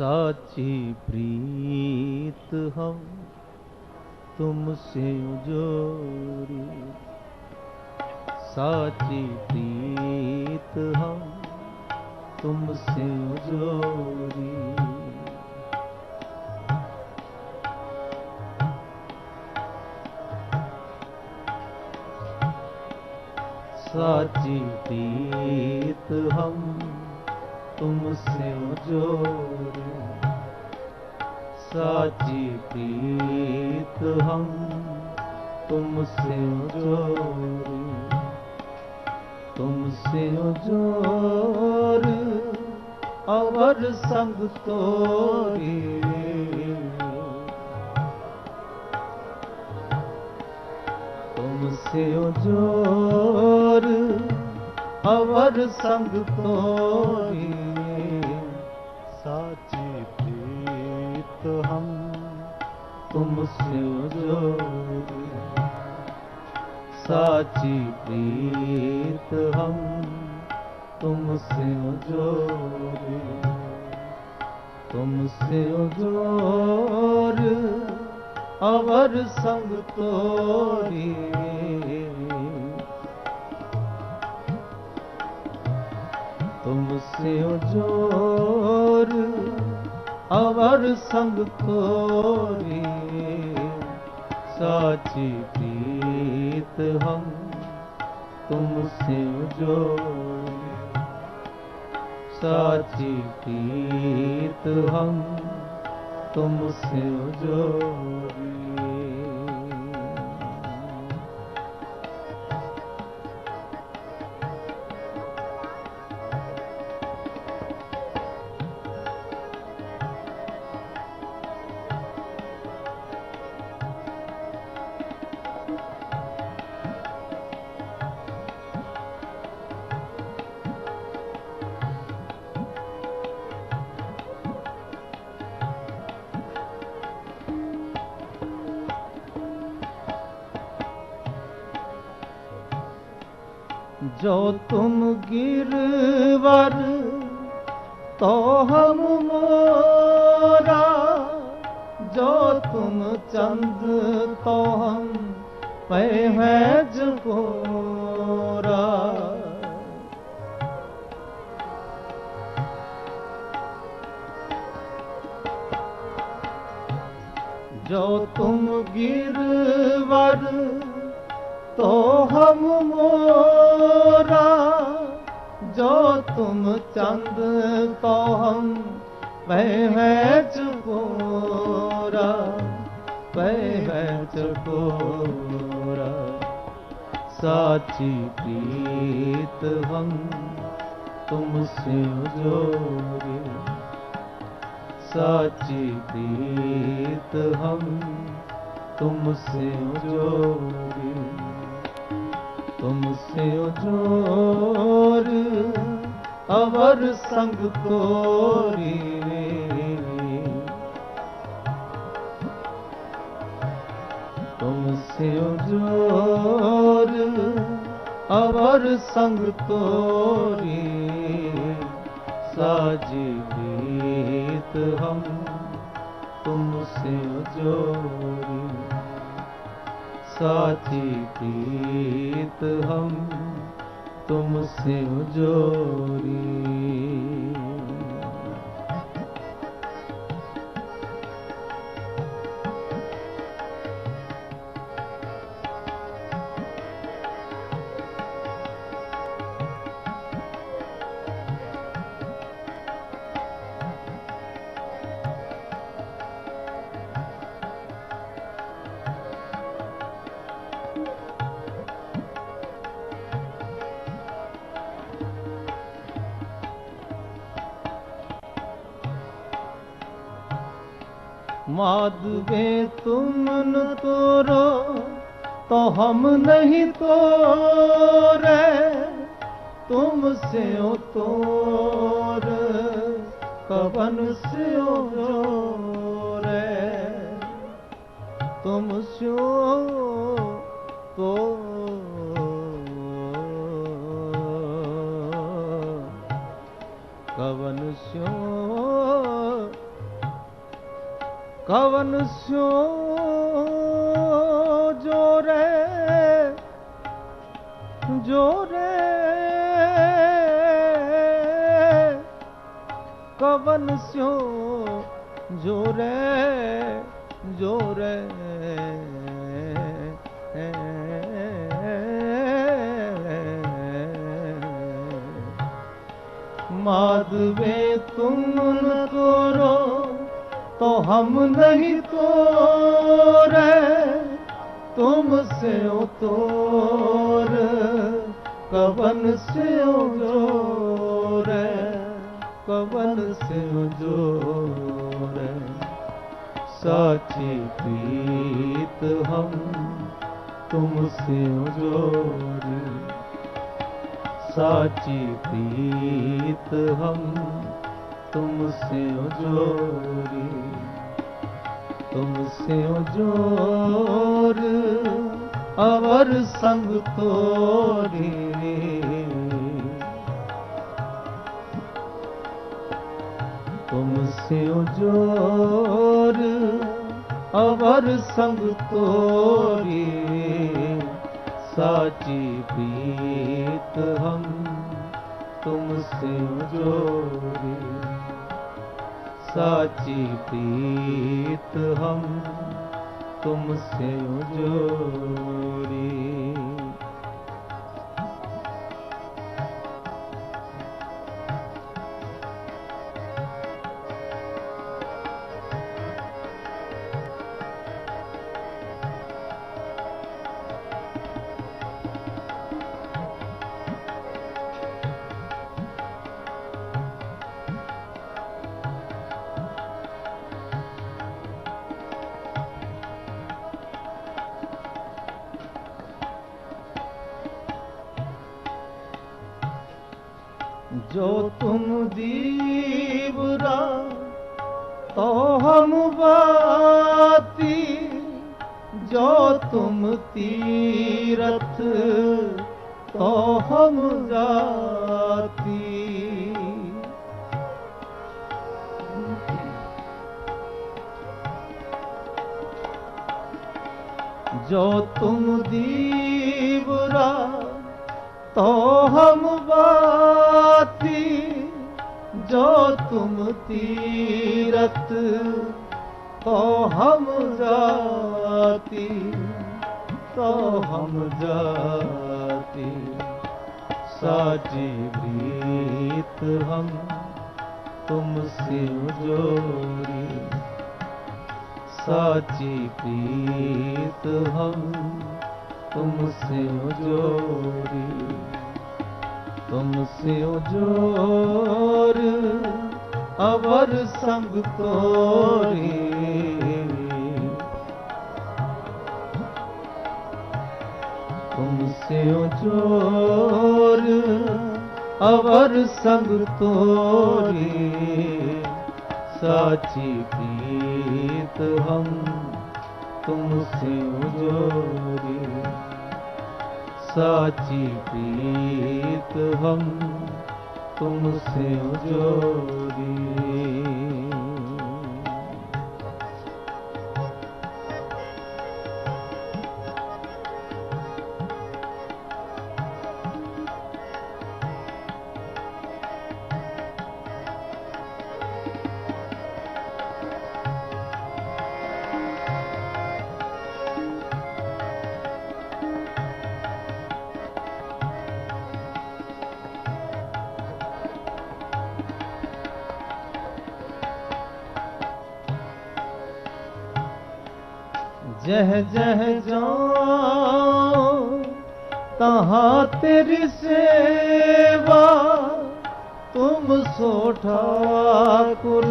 साची प्रीत हम तुमसे जोड़ी, साची प्रीत हम तुमसे जोड़ी। साची प्रीत हम तुमसे जोड़ी, साची प्रीत हम तुमसे जोड़ी। तुमसे जोर अवर संग तोरी, तुमसे जोर अवर संग तोरी। साची प्रीत हम तुमसे जोड़ी, साची प्रीत हम तुमसे जोड़ी। तुमसे जोर अवर संग तोरी, तुमसे जोर अवर संग तोरी। साची प्रीत हम तुमसे जोड़ी, साची प्रीत हम तुमसे जोड़ी। जो तुम गिरवर तो हम मोरा, जो तुम चंद तो हम पहज कोरा। जो तुम गिरवर तो हम मोरा, जो तुम चंद तो हम पहच कोरा, पहच कोरा। साची प्रीत हम तुमसे जोड़ी, साची प्रीत हम तुमसे जोड़ी। तुमसे जोर अवर संग तोरी, तुमसे जोर अवर संग तोरी। साची प्रीत हम तुमसे जोड़ी, साची प्रीत हम तुमसे जोड़ी। माधवे तुम न तोरो तो हम नहीं तोरे, तुमसे तोर कवन से जोरे। तुमसे तो कवन स्यो कवन स्यो जोरे जोरे कवन स्यो जोरे जोरे माधवे तुम न तोरो तो हम नहीं तोरे, तुमसे तोर कवन से जोरे, कवन से जोरे। साची प्रीत हम तुमसे जोरे, साची प्रीत हम तुमसे जोरी, तुमसे जोर अवर संग तोरी। तुमसे जोर अवर संग तोरी, साची प्रीत हम तुमसे जोरी, साची प्रीत हम तुमसे जोरी। जो तुम दीवरा तो हम बाती, जो तुम तीरथ तो हम जाती। जो तुम दीवरा तो हम बाती, जो तुम तीरथ तो हम जाती, तो हम जाती। साची प्रीत हम तुमसे जोरी, साची प्रीत हम तुमसे जोरी, तुमसे जोर अवर संग तोरी। तुमसे जोर अवर संग तोरी, साची प्रीत हम तुमसे जोरी, साची प्रीत हम तुमसे जोरी। जह जह जाओ तहाँ तेरी सेवा, तुम सो ठाकुर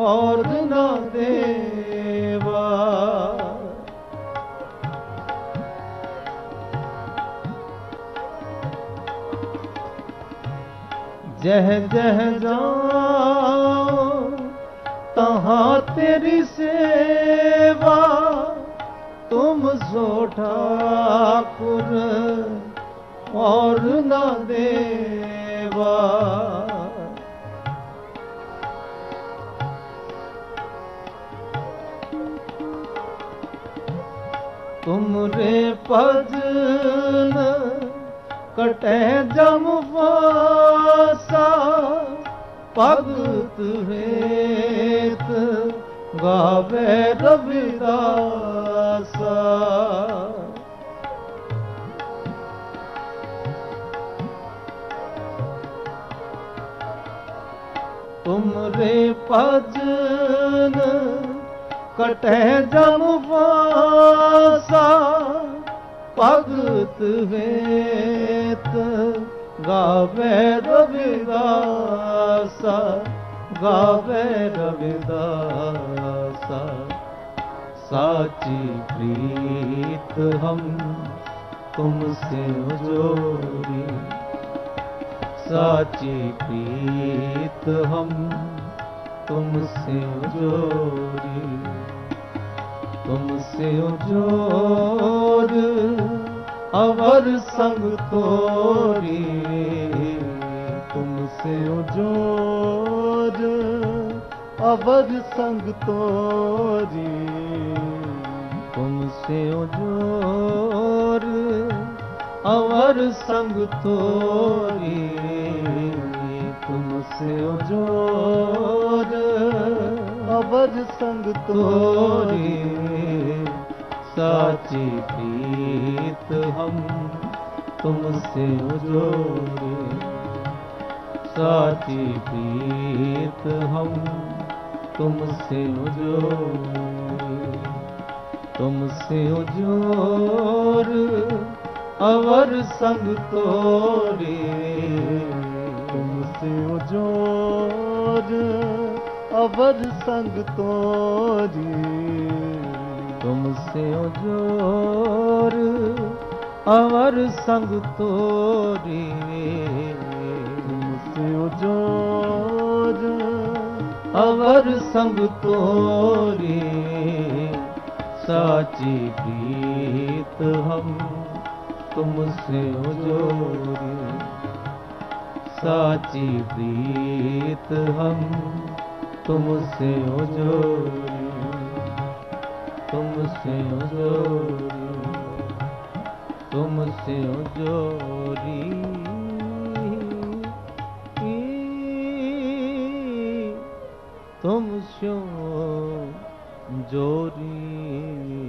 और न देवा। जह जह जाओ तहाँ तेरी सेवा, तुम सो ठाकुर और न देवा। तुमरे भजन कटे जम वासा, भगत हेत गावे रविदासा। तुमरे भजन कटे जम वासा, भगत हेत गावे रविदासा, गावे रविदासा। साची प्रीत हम तुमसे जोड़ी, साची प्रीत हम तुमसे जोड़ी, तुमसे जोर अवर संग तोरी, तुमसे जोर अवर संग तोरी, तुमसे जोर अवर संग तोरी, तुमसे जोर अवर संग तोरी। साची प्रीत हम तुमसे जोड़ी, साची प्रीत हम तुमसे जोड़ी, तुमसे जोर अवर संग तोरी, तुमसे जोर अवर संग तोरी, तुमसे जोर अवर संग तोरी, तुमसे जोर अवर संग तोरी। साची प्रीत हम तुमसे जोड़ी, साची प्रीत हम तुमसे जोड़ी, तुमसे जोड़ी, तुमसे जोड़ी, तुमसे जोड़ी।